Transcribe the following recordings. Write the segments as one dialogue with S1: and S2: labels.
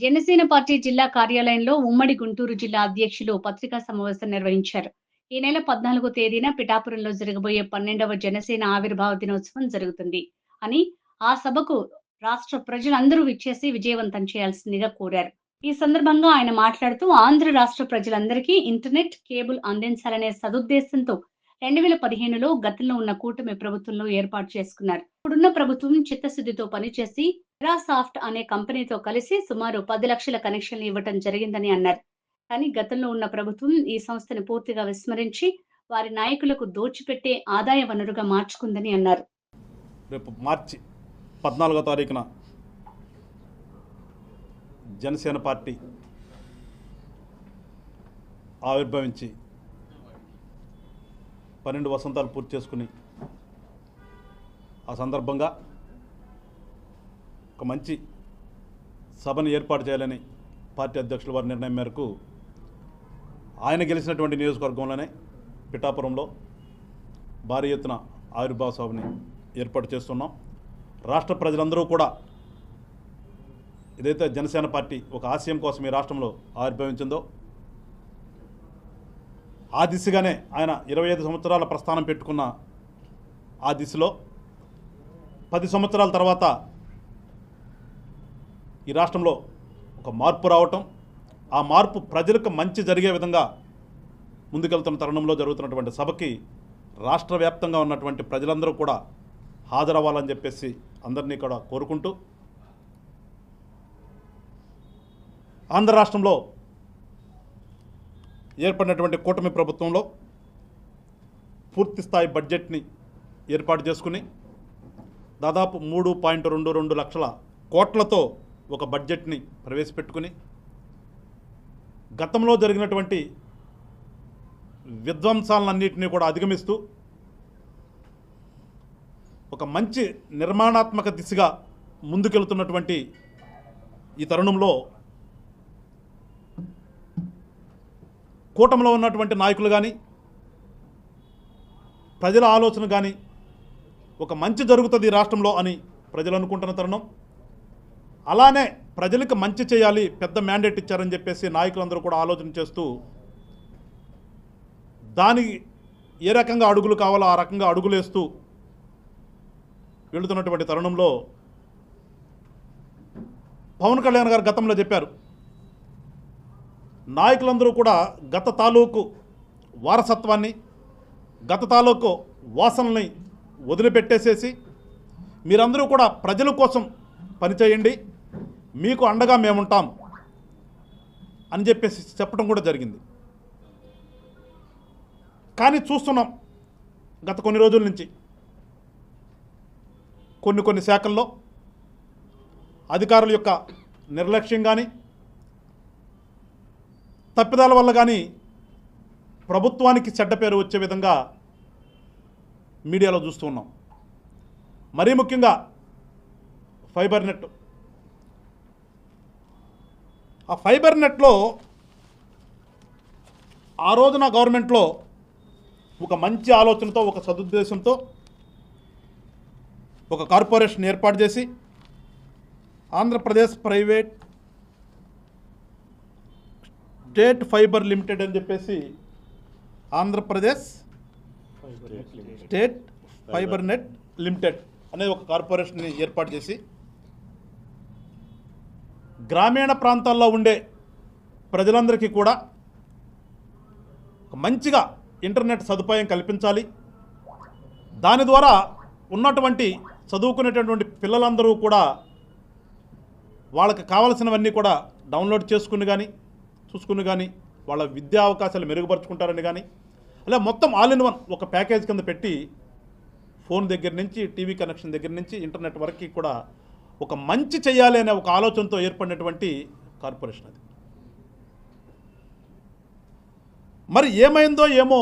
S1: Janasena party జిల్లా కార్యాలయంలో ఉమ్మడి గుంటూరు జిల్లా అధ్యక్షులు పత్రికా సమావేశం నిర్వహించారు. ఈ నెల 14వ తేదీన పిఠాపురంలో జరగబోయే 12వ జనసేన ఆవిర్భావ దినోత్సవం జరుగుతుంది అని, ఆ సభకు రాష్ట్ర ప్రజలందరూ విచ్చేసి విజయవంతం చేయాల్సిందిగా కోరారు. ఈ సందర్భంగా ఆయన మాట్లాడుతూ ఆంధ్ర రాష్ట్ర ప్రజలందరికీ ఇంటర్నెట్, కేబుల్ అందించాలనే సదుద్దేశంతో 2015లో గతంలో ఉన్న కూటమి ప్రభుత్వంలో ఏర్పాటు చేసుకున్నారు. ఇప్పుడున్న ప్రభుత్వం చిత్తశుద్ధితో పనిచేసి తెరాసాఫ్ట్ అనే కంపెనీతో కలిసి సుమారు 10 లక్షల కనెక్షన్లు ఇవ్వటం జరిగిందని అన్నారు. కానీ గతంలో ఉన్న ప్రభుత్వం ఈ సంస్థను పూర్తిగా విస్మరించి వారి నాయకులకు దోచిపెట్టే ఆదాయ వనరుగా మార్చుకుందని అన్నారు.
S2: రేపు మార్చి 14వ తారీఖున జనసేన పార్టీ ఆవిర్భవించి 12 వసంతాలు పూర్తి చేసుకుని ఆ సందర్భంగా ఒక మంచి సభను ఏర్పాటు చేయాలని పార్టీ అధ్యక్షుల వారి నిర్ణయం మేరకు ఆయన గెలిచినటువంటి నియోజకవర్గంలోనే పిఠాపురంలో భారీ ఎత్తున ఆవిర్భావ సభని ఏర్పాటు చేస్తున్నాం. రాష్ట్ర ప్రజలందరూ కూడా ఏదైతే జనసేన పార్టీ ఒక ఆశయం కోసం ఈ రాష్ట్రంలో ఆవిర్భవించిందో ఆ దిశగానే ఆయన 25 సంవత్సరాల ప్రస్థానం పెట్టుకున్న ఆ దిశలో 10 సంవత్సరాల తర్వాత ఈ రాష్ట్రంలో ఒక మార్పు రావటం, ఆ మార్పు ప్రజలకు మంచి జరిగే విధంగా ముందుకెళ్తున్న తరుణంలో జరుగుతున్నటువంటి సభకి రాష్ట్ర వ్యాప్తంగా ఉన్నటువంటి ప్రజలందరూ కూడా హాజరవ్వాలని చెప్పేసి అందరినీ కూడా కోరుకుంటూ, ఆంధ్ర రాష్ట్రంలో ఏర్పడినటువంటి కూటమి ప్రభుత్వంలో పూర్తిస్థాయి బడ్జెట్ని ఏర్పాటు చేసుకుని దాదాపు 3.22 లక్షల కోట్లతో ఒక బడ్జెట్ని ప్రవేశపెట్టుకుని గతంలో జరిగినటువంటి విధ్వంసాలన్నింటినీ కూడా అధిగమిస్తూ ఒక మంచి నిర్మాణాత్మక దిశగా ముందుకెళ్తున్నటువంటి ఈ తరుణంలో కూటమిలో ఉన్నటువంటి నాయకులు కానీ ప్రజల ఆలోచన కానీ ఒక మంచి జరుగుతుంది రాష్ట్రంలో అని ప్రజలు అనుకుంటున్న తరుణం. అలానే ప్రజలకు మంచి చేయాలి, పెద్ద మ్యాండేట్ ఇచ్చారని చెప్పేసి నాయకులందరూ కూడా ఆలోచన చేస్తూ దానికి ఏ రకంగా అడుగులు కావాలో ఆ రకంగా అడుగులేస్తూ వెళుతున్నటువంటి తరుణంలో పవన్ కళ్యాణ్ గారు గతంలో చెప్పారు, నాయకులందరూ కూడా గత తాలూకు వారసత్వాన్ని, గత తాలూకు వాసనల్ని వదిలిపెట్టేసేసి మీరందరూ కూడా ప్రజల కోసం పనిచేయండి, మీకు అండగా మేముంటాం అని చెప్పేసి చెప్పడం కూడా జరిగింది. కానీ చూస్తున్నాం గత కొన్ని రోజుల నుంచి కొన్ని శాఖల్లో అధికారుల యొక్క నిర్లక్ష్యం కానీ తప్పిదాల వల్ల కానీ ప్రభుత్వానికి చెడ్డ పేరు వచ్చే విధంగా మీడియాలో చూస్తూ ఉన్నాం. మరీ ముఖ్యంగా ఫైబర్ నెట్, ఆ ఫైబర్ నెట్లో ఆ రోజున గవర్నమెంట్లో ఒక మంచి ఆలోచనతో, ఒక సదుద్దేశంతో ఒక కార్పొరేషన్ ఏర్పాటు చేసి Andhra Pradesh private state fibre limited అని చెప్పేసి Andhra Pradesh state fibre net limited అనే ఒక కార్పొరేషన్ని ఏర్పాటు చేసి గ్రామీణ ప్రాంతాల్లో ఉండే ప్రజలందరికీ కూడా మంచిగా ఇంటర్నెట్ సదుపాయం కల్పించాలి, దాని ద్వారా ఉన్నటువంటి చదువుకునేటటువంటి పిల్లలందరూ కూడా వాళ్ళకి కావలసినవన్నీ కూడా డౌన్లోడ్ చేసుకుని కానీ చూసుకుని కానీ వాళ్ళ విద్యా అవకాశాలు మెరుగుపరుచుకుంటారని కానీ అలా మొత్తం ఆల్ ఇన్ వన్ ఒక ప్యాకేజ్ కింద పెట్టి ఫోన్ దగ్గర నుంచి టీవీ కనెక్షన్ దగ్గర నుంచి ఇంటర్నెట్ వరకు కూడా ఒక మంచి చేయాలి అనే ఒక ఆలోచనతో ఏర్పడినటువంటి కార్పొరేషన్ అది. మరి ఏమైందో ఏమో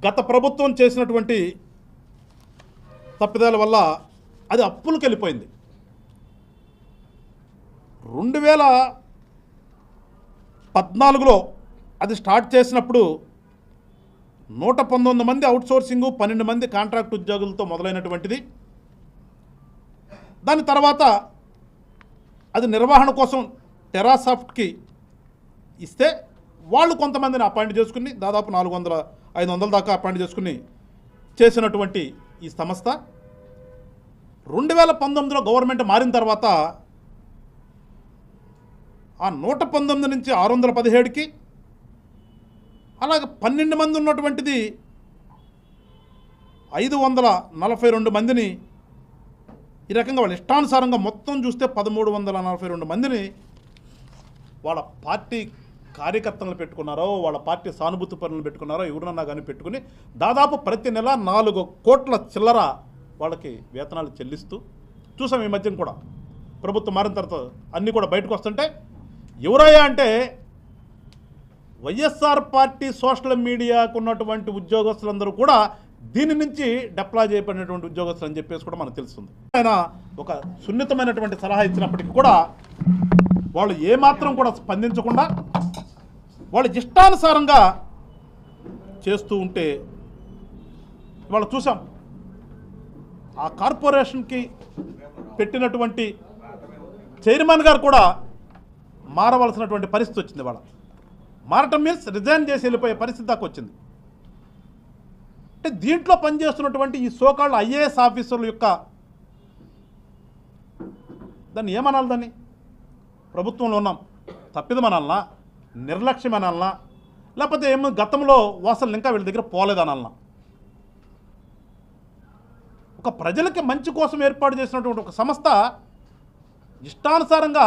S2: గత ప్రభుత్వం చేసినటువంటి తప్పిదాల వల్ల అది అప్పులకు వెళ్ళిపోయింది. 2014లో అది స్టార్ట్ చేసినప్పుడు 119 మంది అవుట్సోర్సింగ్, 12 మంది కాంట్రాక్ట్ ఉద్యోగులతో మొదలైనటువంటిది. దాని తర్వాత అది నిర్వహణ కోసం టెరాసాఫ్ట్కి ఇస్తే వాళ్ళు కొంతమందిని అపాయింట్ చేసుకుని దాదాపు 400-500 దాకా అపాయింట్ చేసుకుని చేసినటువంటి ఈ సంస్థ 2019లో గవర్నమెంట్ మారిన తర్వాత ఆ 119 నుంచి 617కి, అలాగే 12 మంది ఉన్నటువంటిది 542 మందిని ఈ రకంగా వాళ్ళ ఇష్టానుసారంగా మొత్తం చూస్తే 1342 మందిని వాళ్ళ పార్టీ కార్యకర్తలను పెట్టుకున్నారో, వాళ్ళ పార్టీ సానుభూతి పనులను పెట్టుకున్నారో, ఎవరినన్నా కానీ పెట్టుకుని దాదాపు ప్రతి నెల 4 కోట్ల చిల్లర వాళ్ళకి వేతనాలు చెల్లిస్తూ చూసాం. ఈ మధ్యన కూడా ప్రభుత్వం మారిన తర్వాత అన్నీ కూడా బయటకు వస్తుంటే ఎవరయ్యా అంటే వైఎస్ఆర్ పార్టీ సోషల్ మీడియాకు ఉన్నటువంటి ఉద్యోగస్తులందరూ కూడా దీని నుంచి డిప్లాయ్ చేయబడినటువంటి ఉద్యోగస్తులు అని చెప్పేసి కూడా మనకు తెలుస్తుంది. ఆయన ఒక సున్నితమైనటువంటి సలహా ఇచ్చినప్పటికీ కూడా వాళ్ళు ఏమాత్రం కూడా స్పందించకుండా వాళ్ళ ఇష్టానుసారంగా చేస్తూ ఉంటే వాళ్ళు చూసాం. ఆ కార్పొరేషన్కి పెట్టినటువంటి చైర్మన్ గారు కూడా మారవలసినటువంటి పరిస్థితి వచ్చింది. వాళ్ళ మారటం మీన్స్ రిజైన్ చేసి వెళ్ళిపోయే పరిస్థితి దాకా వచ్చింది. అంటే దీంట్లో పనిచేస్తున్నటువంటి ఈ సోకాళ్ళ ఐఏఎస్ ఆఫీసర్ల యొక్క దాన్ని ఏమనాలి, దాన్ని ప్రభుత్వంలో ఉన్నాం తప్పిదమనాలనా, నిర్లక్ష్యం అనాలనా, లేకపోతే ఏమో గతంలో వాసనలు ఇంకా వీళ్ళ దగ్గర పోలేదనాలనా? ఒక ప్రజలకి మంచి కోసం ఏర్పాటు చేసినటువంటి ఒక సంస్థ ఇష్టానుసారంగా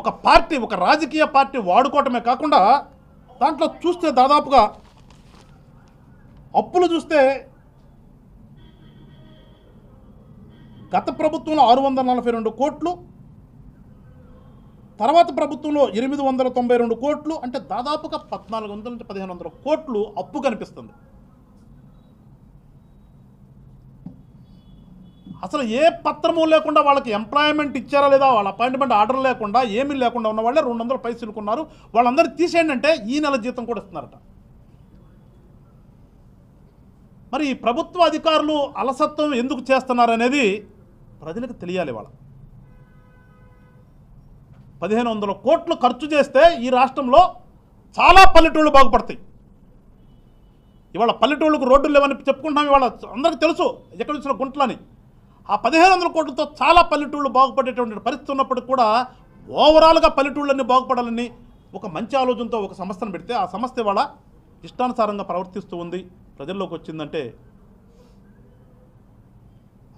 S2: ఒక పార్టీ, ఒక రాజకీయ పార్టీ వాడుకోవటమే కాకుండా దాంట్లో చూస్తే దాదాపుగా అప్పులు చూస్తే గత ప్రభుత్వంలో 642 కోట్లు, తర్వాత ప్రభుత్వంలో 892 కోట్లు, అంటే దాదాపుగా 1400 నుంచి 1500 కోట్లు అప్పు కనిపిస్తుంది. అసలు ఏ పత్రము లేకుండా వాళ్ళకి ఎంప్లాయ్మెంట్ ఇచ్చారా లేదా, వాళ్ళ అపాయింట్మెంట్ ఆర్డర్ లేకుండా ఏమీ లేకుండా ఉన్న వాళ్ళే 200 పైసలుకున్నారు. వాళ్ళందరూ తీసేయండి అంటే ఈ నెల జీతం కూడా ఇస్తున్నారట. మరి ఈ ప్రభుత్వ అధికారులు అలసత్వం ఎందుకు చేస్తున్నారనేది ప్రజలకు తెలియాలి. వాళ్ళ 1500 కోట్లు ఖర్చు చేస్తే ఈ రాష్ట్రంలో చాలా పల్లెటూళ్ళు బాగుపడతాయి. ఇవాళ పల్లెటూళ్ళకు రోడ్లు లేవని చెప్పుకుంటున్నాం. ఇవాళ అందరికీ తెలుసు ఎక్కడ చూసిన గుంటలని. ఆ 1500 కోట్లతో చాలా పల్లెటూళ్ళు బాగుపడేటువంటి పరిస్థితి ఉన్నప్పటికీ కూడా ఓవరాల్గా పల్లెటూళ్ళన్నీ బాగుపడాలని ఒక మంచి ఆలోచనతో ఒక సంస్థను పెడితే ఆ సంస్థ ఇవాళ ఇష్టానుసారంగా ప్రవర్తిస్తూ ఉంది, ప్రజల్లోకి వచ్చిందంటే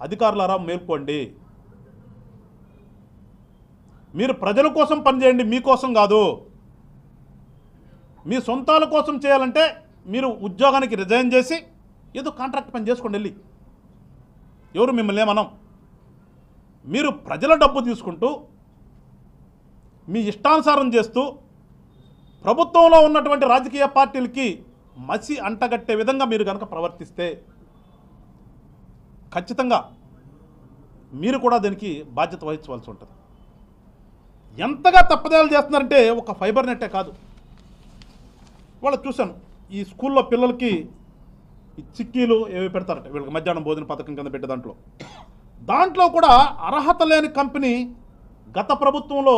S2: అధికారులారా మేల్కోండి. మీరు ప్రజల కోసం పనిచేయండి, మీకోసం కాదు. మీ సొంతాల కోసం చేయాలంటే మీరు ఉద్యోగానికి రిజైన్ చేసి ఏదో కాంట్రాక్ట్ పని చేసుకోండి వెళ్ళి. ఎవరు మిమ్మల్ని ఏమనం. మీరు ప్రజల డబ్బు తీసుకుంటూ మీ ఇష్టానుసారం చేస్తూ ప్రభుత్వంలో ఉన్నటువంటి రాజకీయ పార్టీలకి మసి అంటగట్టే విధంగా మీరు కనుక ప్రవర్తిస్తే ఖచ్చితంగా మీరు కూడా దీనికి బాధ్యత వహించవలసి ఉంటుంది. ఎంతగా తప్పదేలు చేస్తున్నారంటే ఒక ఫైబర్ నెట్టే కాదు. వాళ్ళు చూశాను ఈ స్కూల్లో పిల్లలకి ఈ చిక్కీలు ఏవి పెడతారట, వీళ్ళకి మధ్యాహ్నం భోజన పథకం కింద పెట్టే దాంట్లో కూడా అర్హత లేని కంపెనీ గత ప్రభుత్వంలో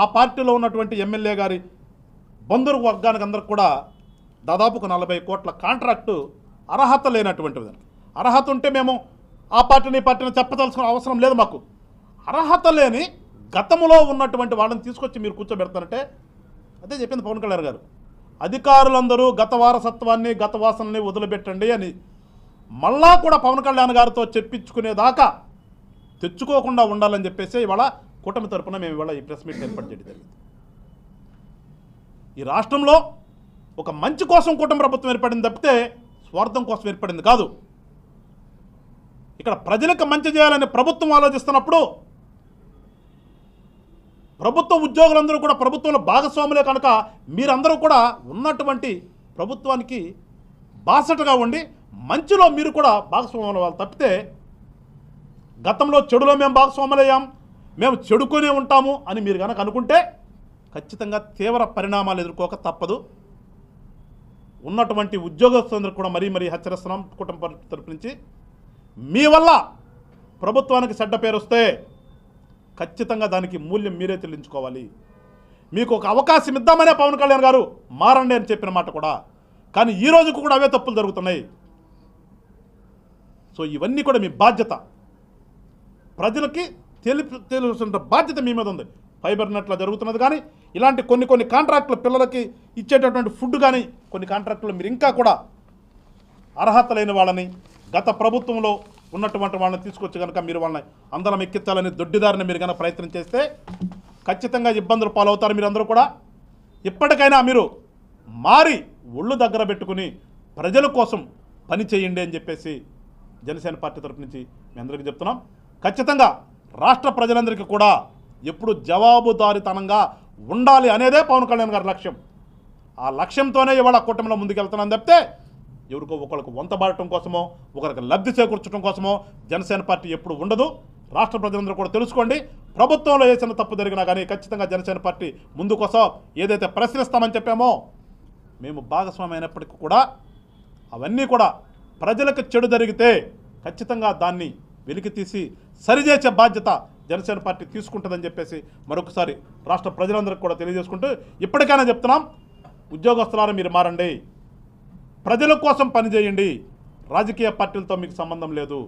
S2: ఆ పార్టీలో ఉన్నటువంటి ఎమ్మెల్యే గారి బంధువు వర్గానికి అందరికి కూడా దాదాపు 40 కోట్ల కాంట్రాక్టు అర్హత లేనటువంటిది. అర్హత ఉంటే మేము ఆ పార్టీని చెప్పదలుచుకున్న అవసరం లేదు మాకు. అర్హత లేని గతంలో ఉన్నటువంటి వాళ్ళని తీసుకొచ్చి మీరు కూర్చోబెడతారంటే అదే చెప్పింది పవన్ కళ్యాణ్ గారు. అధికారులందరూ గత వారసత్వాన్ని గత వాసనని వదిలిపెట్టండి అని మళ్ళా కూడా పవన్ కళ్యాణ్ గారితో చెప్పించుకునేదాకా తెచ్చుకోకుండా ఉండాలని చెప్పేసి ఇవాళ కూటమి తరపున మేము ఇవాళ ఈ ప్రెస్ మీట్ ఏర్పాటు చేయడం జరిగింది. ఈ రాష్ట్రంలో ఒక మంచి కోసం కూటమి ప్రభుత్వం ఏర్పడింది తప్పితే స్వార్థం కోసం ఏర్పడింది కాదు. ఇక్కడ ప్రజలకు మంచి చేయాలని ప్రభుత్వం ఆలోచిస్తున్నప్పుడు ప్రభుత్వ ఉద్యోగులందరూ కూడా ప్రభుత్వంలో భాగస్వాములే కనుక మీరందరూ కూడా ఉన్నటువంటి ప్రభుత్వానికి బాసటగా ఉండి మంచిలో మీరు కూడా భాగస్వాములు వాళ్ళు తప్పితే గతంలో చెడులో మేము భాగస్వాములయ్యాం, మేము చెడుకునే ఉంటాము అని మీరు కనుక అనుకుంటే ఖచ్చితంగా తీవ్ర పరిణామాలు ఎదుర్కోక తప్పదు. ఉన్నటువంటి ఉద్యోగస్తులందరూ కూడా మరీ హెచ్చరిస్తున్నాం కుటుంబ తరపు నుంచి. మీ వల్ల ప్రభుత్వానికి చెడ్డ పేరు వస్తే ఖచ్చితంగా దానికి మూల్యం మీరే చెల్లించుకోవాలి. మీకు ఒక అవకాశం ఇద్దామనే పవన్ కళ్యాణ్ గారు మారండి అని చెప్పిన మాట కూడా, కానీ ఈ రోజుకు కూడా అవే తప్పులు జరుగుతున్నాయి. సో ఇవన్నీ కూడా మీ బాధ్యత, ప్రజలకి తెలిసిన బాధ్యత మీ మీద ఉంది. ఫైబర్ నెట్లో జరుగుతున్నది కానీ ఇలాంటి కొన్ని కాంట్రాక్టులు పిల్లలకి ఇచ్చేటటువంటి ఫుడ్ కానీ కొన్ని కాంట్రాక్టులు మీరు ఇంకా కూడా అర్హత లేని వాళ్ళని, గత ప్రభుత్వంలో ఉన్నటువంటి వాళ్ళని తీసుకొచ్చి కనుక మీరు వాళ్ళని అందరం ఎక్కించాలని దొడ్డిదారిని మీరు కనుక ప్రయత్నం చేస్తే ఖచ్చితంగా ఇబ్బందులు పాలవుతారు మీరందరూ కూడా. ఇప్పటికైనా మీరు మారి ఒళ్ళు దగ్గర పెట్టుకుని ప్రజల కోసం పని చేయండి అని చెప్పేసి జనసేన పార్టీ తరపు నుంచి మీ అందరికీ చెప్తున్నాం. ఖచ్చితంగా రాష్ట్ర ప్రజలందరికీ కూడా ఎప్పుడు జవాబుదారీతనంగా ఉండాలి అనేదే పవన్ కళ్యాణ్ గారి లక్ష్యం. ఆ లక్ష్యంతోనే ఇవాళ కూటమిలో ముందుకెళ్తున్నాను తప్పితే ఎవరికో ఒకరికి వంతబాడటం కోసమో ఒకరికి లబ్ధి చేకూర్చడం కోసమో జనసేన పార్టీ ఎప్పుడు ఉండదు. రాష్ట్ర ప్రజలందరూ కూడా తెలుసుకోండి. ప్రభుత్వంలో వేసిన తప్పు జరిగినా కానీ ఖచ్చితంగా జనసేన పార్టీ ముందుకోసం ఏదైతే ప్రశ్నిస్తామని చెప్పామో మేము భాగస్వామి అయినప్పటికీ కూడా అవన్నీ కూడా ప్రజలకు చెడు జరిగితే ఖచ్చితంగా దాన్ని వెలికి తీసి సరిచేసే బాధ్యత జనసేన పార్టీ తీసుకుంటుందని చెప్పేసి మరొకసారి రాష్ట్ర ప్రజలందరికీ కూడా తెలియజేసుకుంటూ ఇప్పటికైనా చెప్తున్నాం, ఉద్యోగస్తులారా మీరు మారండి, ప్రజల కోసం పనిచేయండి, రాజకీయ పార్టీలతో మీకు సంబంధం లేదు.